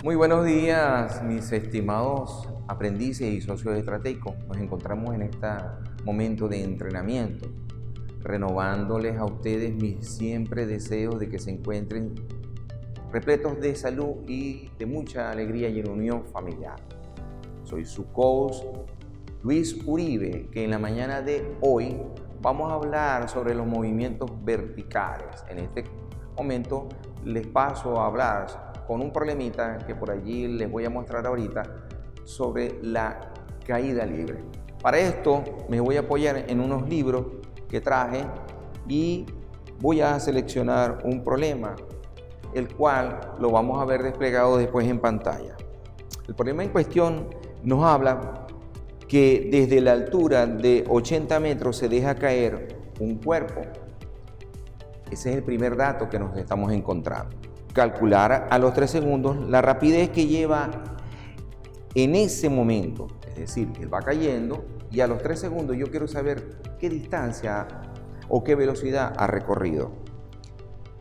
Muy buenos días, mis estimados aprendices y socios estratégicos. Nos encontramos en este momento de entrenamiento, renovándoles a ustedes mis siempre deseos de que se encuentren repletos de salud y de mucha alegría y en unión familiar. Soy su coach, Luis Uribe, que en la mañana de hoy vamos a hablar sobre los movimientos verticales. En este momento les paso a hablar con un problemita que por allí les voy a mostrar ahorita sobre la caída libre. Para esto me voy a apoyar en unos libros que traje y voy a seleccionar un problema, el cual lo vamos a ver desplegado después en pantalla. El problema en cuestión nos habla que desde la altura de 80 metros se deja caer un cuerpo. Ese es el primer dato que nos estamos encontrando. Calcular a los 3 segundos la rapidez que lleva en ese momento, es decir, él va cayendo y a los 3 segundos yo quiero saber qué distancia o qué velocidad ha recorrido.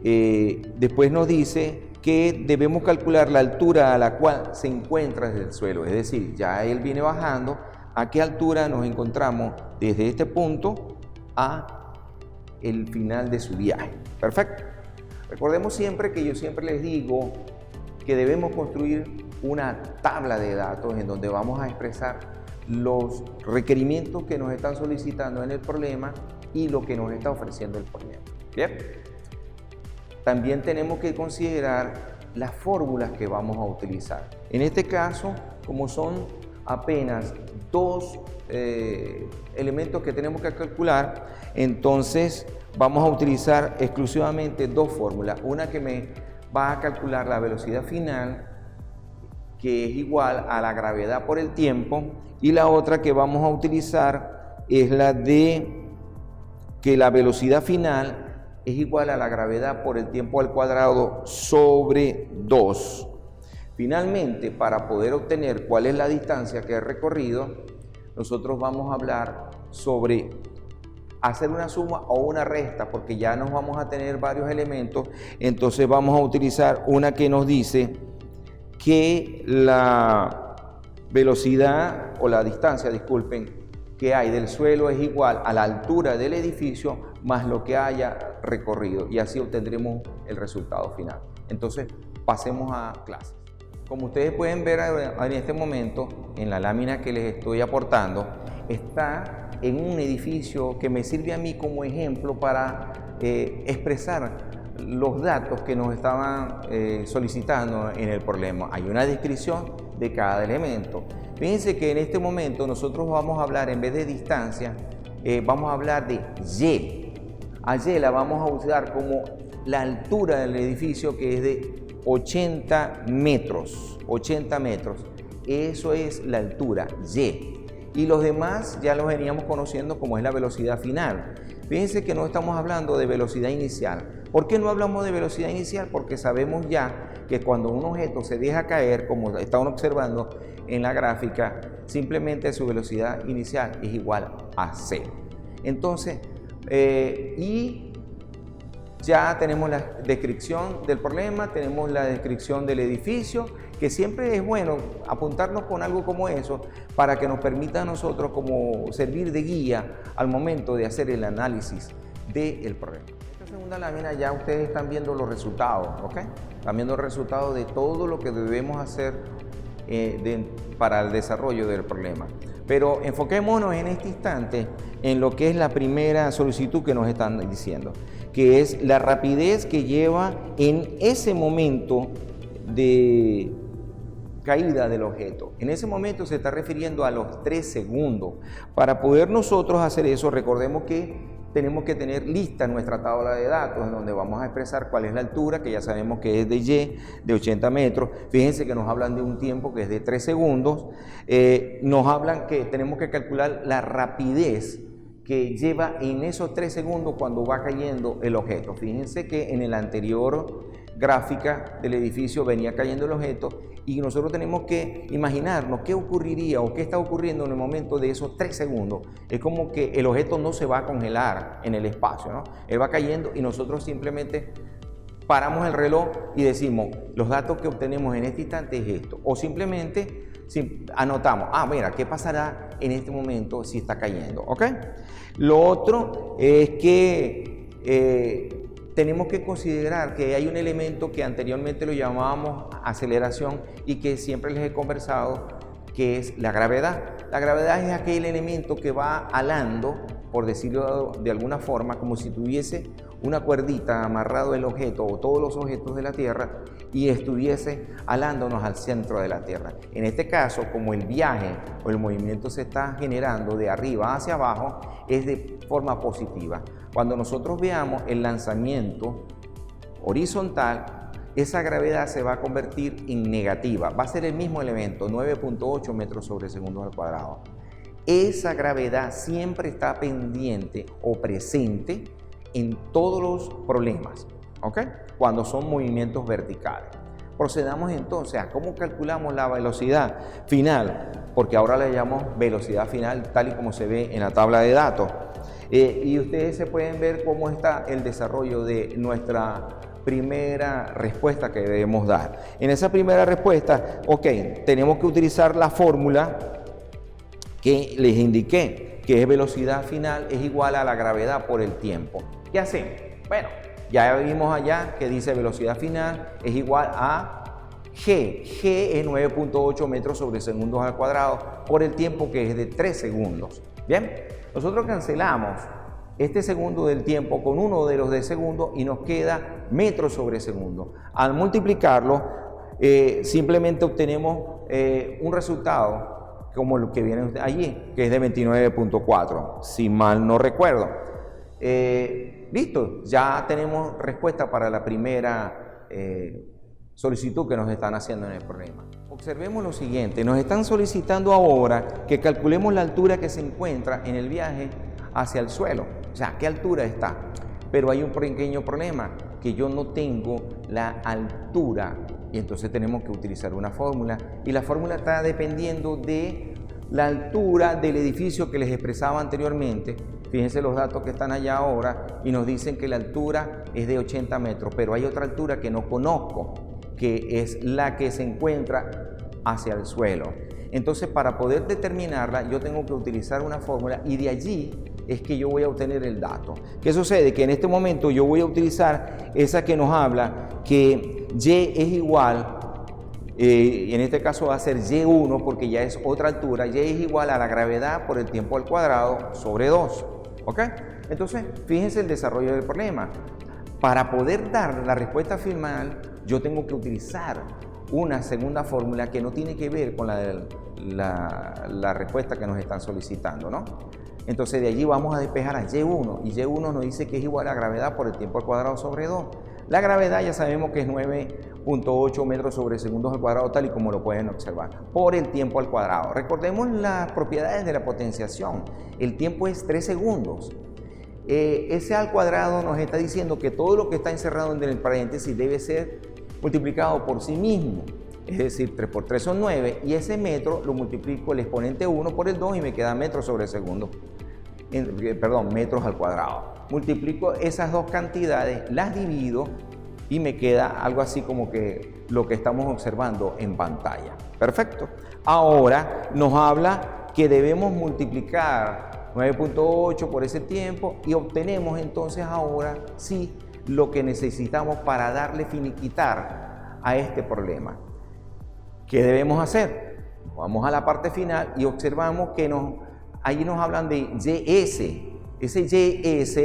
Después nos dice que debemos calcular la altura a la cual se encuentra desde el suelo, es decir, ya él viene bajando, a qué altura nos encontramos desde este punto a el final de su viaje. Perfecto. Recordemos siempre que yo siempre les digo que debemos construir una tabla de datos en donde vamos a expresar los requerimientos que nos están solicitando en el problema y lo que nos está ofreciendo el problema. Bien. También tenemos que considerar las fórmulas que vamos a utilizar. En este caso, como son apenas dos elementos que tenemos que calcular, entonces vamos a utilizar exclusivamente dos fórmulas. Una que me va a calcular la velocidad final, que es igual a la gravedad por el tiempo, y la otra que vamos a utilizar es la de que la velocidad final es igual a la gravedad por el tiempo al cuadrado sobre 2. Finalmente, para poder obtener cuál es la distancia que he recorrido, nosotros vamos a hablar sobre hacer una suma o una resta, porque ya nos vamos a tener varios elementos. Entonces vamos a utilizar una que nos dice que la velocidad o la distancia, disculpen, que hay del suelo es igual a la altura del edificio más lo que haya recorrido, y así obtendremos el resultado final. Entonces pasemos a clase. Como ustedes pueden ver en este momento, en la lámina que les estoy aportando, está en un edificio que me sirve a mí como ejemplo para expresar los datos que nos estaban solicitando en el problema. Hay una descripción de cada elemento. Fíjense que en este momento nosotros vamos a hablar, en vez de distancia, vamos a hablar de Y. A Y la vamos a usar como la altura del edificio, que es de 80 metros. 80 metros. Eso es la altura, Y. Y los demás ya los veníamos conociendo como es la velocidad final. Fíjense que no estamos hablando de velocidad inicial. ¿Por qué no hablamos de velocidad inicial? Porque sabemos ya que cuando un objeto se deja caer, como estaban observando en la gráfica, simplemente su velocidad inicial es igual a c. Entonces, y ya tenemos la descripción del problema, tenemos la descripción del edificio, que siempre es bueno apuntarnos con algo como eso para que nos permita a nosotros como servir de guía al momento de hacer el análisis del problema. En esta segunda lámina ya ustedes están viendo los resultados, ¿ok? Están viendo el resultado de todo lo que debemos hacer para el desarrollo del problema. Pero enfoquémonos en este instante en lo que es la primera solicitud que nos están diciendo, que es la rapidez que lleva en ese momento de caída del objeto. En ese momento se está refiriendo a los 3 segundos. Para poder nosotros hacer eso, recordemos que tenemos que tener lista nuestra tabla de datos en donde vamos a expresar cuál es la altura, que ya sabemos que es de Y, de 80 metros. Fíjense que nos hablan de un tiempo que es de 3 segundos. Nos hablan que tenemos que calcular la rapidez que lleva en esos 3 segundos cuando va cayendo el objeto. Fíjense que en el anterior gráfica del edificio venía cayendo el objeto y nosotros tenemos que imaginarnos qué ocurriría o qué está ocurriendo en el momento de esos 3 segundos. Es como que el objeto no se va a congelar en el espacio, ¿no? Él va cayendo y nosotros simplemente paramos el reloj y decimos, los datos que obtenemos en este instante es esto. O simplemente anotamos, mira, ¿qué pasará en este momento si está cayendo? ¿Ok? Lo otro es que tenemos que considerar que hay un elemento que anteriormente lo llamábamos aceleración y que siempre les he conversado, que es la gravedad. La gravedad es aquel elemento que va alando, por decirlo de alguna forma, como si tuviese una cuerdita amarrado el objeto o todos los objetos de la Tierra y estuviese alándonos al centro de la Tierra. En este caso, como el viaje o el movimiento se está generando de arriba hacia abajo, es de forma positiva. Cuando nosotros veamos el lanzamiento horizontal, esa gravedad se va a convertir en negativa. Va a ser el mismo elemento, 9.8 metros sobre segundos al cuadrado. Esa gravedad siempre está pendiente o presente en todos los problemas, ¿ok? Cuando son movimientos verticales. Procedamos entonces a cómo calculamos la velocidad final, porque ahora le llamamos velocidad final tal y como se ve en la tabla de datos. Y ustedes se pueden ver cómo está el desarrollo de nuestra primera respuesta que debemos dar. En esa primera respuesta, tenemos que utilizar la fórmula que les indiqué, que es velocidad final es igual a la gravedad por el tiempo. ¿Qué hacemos? Bueno, ya vimos allá que dice velocidad final es igual a G. G es 9.8 metros sobre segundos al cuadrado por el tiempo, que es de 3 segundos. Bien, nosotros cancelamos este segundo del tiempo con uno de los de segundo y nos queda metros sobre segundo. Al multiplicarlo, simplemente obtenemos un resultado como lo que viene allí, que es de 29.4, si mal no recuerdo. Listo, ya tenemos respuesta para la primera solicitud que nos están haciendo en el problema. Observemos lo siguiente, nos están solicitando ahora que calculemos la altura que se encuentra en el viaje hacia el suelo, o sea, ¿qué altura está? Pero hay un pequeño problema, que yo no tengo la altura, y entonces tenemos que utilizar una fórmula, y la fórmula está dependiendo de la altura del edificio que les expresaba anteriormente. Fíjense los datos que están allá ahora y nos dicen que la altura es de 80 metros, pero hay otra altura que no conozco, que es la que se encuentra hacia el suelo. Entonces, para poder determinarla, yo tengo que utilizar una fórmula y de allí es que yo voy a obtener el dato. ¿Qué sucede? Que en este momento yo voy a utilizar esa que nos habla que Y es igual, y en este caso va a ser Y1 porque ya es otra altura, Y es igual a la gravedad por el tiempo al cuadrado sobre 2. ¿Ok? Entonces, fíjense el desarrollo del problema. Para poder dar la respuesta final, yo tengo que utilizar una segunda fórmula que no tiene que ver con la respuesta que nos están solicitando, ¿no? Entonces de allí vamos a despejar a Y1 y Y1 nos dice que es igual a gravedad por el tiempo al cuadrado sobre 2. La gravedad ya sabemos que es 9.8 metros sobre segundos al cuadrado, tal y como lo pueden observar, por el tiempo al cuadrado. Recordemos las propiedades de la potenciación. El tiempo es 3 segundos. Ese al cuadrado nos está diciendo que todo lo que está encerrado en el paréntesis debe ser multiplicado por sí mismo. Es decir, 3 por 3 son 9 y ese metro lo multiplico el exponente 1 por el 2 y me queda metros sobre segundo. Metros al cuadrado. Multiplico esas dos cantidades, las divido y me queda algo así como que lo que estamos observando en pantalla. Perfecto. Ahora nos habla que debemos multiplicar 9.8 por ese tiempo y obtenemos entonces ahora sí lo que necesitamos para darle finiquitar a este problema. ¿Qué debemos hacer? Vamos a la parte final y observamos que ahí nos hablan de YS. Ese YS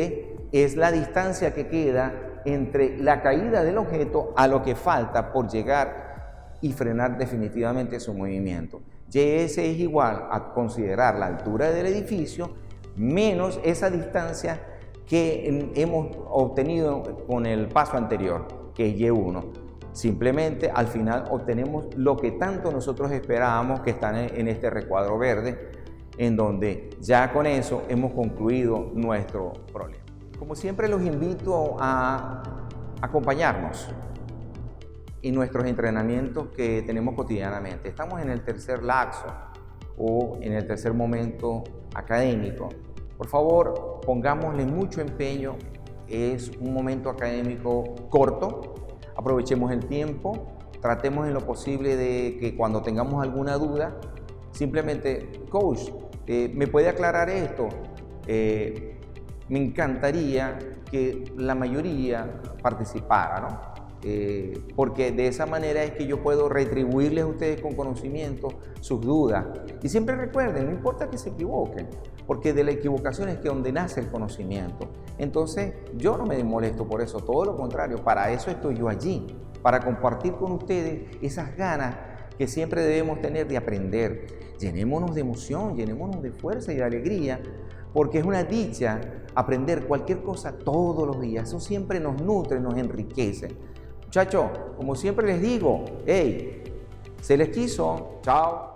es la distancia que queda entre la caída del objeto a lo que falta por llegar y frenar definitivamente su movimiento. YS es igual a considerar la altura del edificio menos esa distancia que hemos obtenido con el paso anterior, que es Y1. Simplemente al final obtenemos lo que tanto nosotros esperábamos, que están en este recuadro verde, en donde ya con eso hemos concluido nuestro problema. Como siempre, los invito a acompañarnos en nuestros entrenamientos que tenemos cotidianamente. Estamos en el tercer lapso o en el tercer momento académico. Por favor, pongámosle mucho empeño es un momento académico corto, aprovechemos el tiempo, tratemos en lo posible de que cuando tengamos alguna duda, simplemente, coach, ¿me puede aclarar esto? Me encantaría que la mayoría participara, ¿no? Porque de esa manera es que yo puedo retribuirles a ustedes con conocimiento sus dudas. Y siempre recuerden, no importa que se equivoquen, porque de la equivocación es que donde nace el conocimiento. Entonces, yo no me molesto por eso, todo lo contrario, para eso estoy yo allí, para compartir con ustedes esas ganas que siempre debemos tener de aprender. Llenémonos de emoción, llenémonos de fuerza y de alegría, porque es una dicha aprender cualquier cosa todos los días. Eso siempre nos nutre, nos enriquece. Muchachos, como siempre les digo, hey, se les quiso. Chao.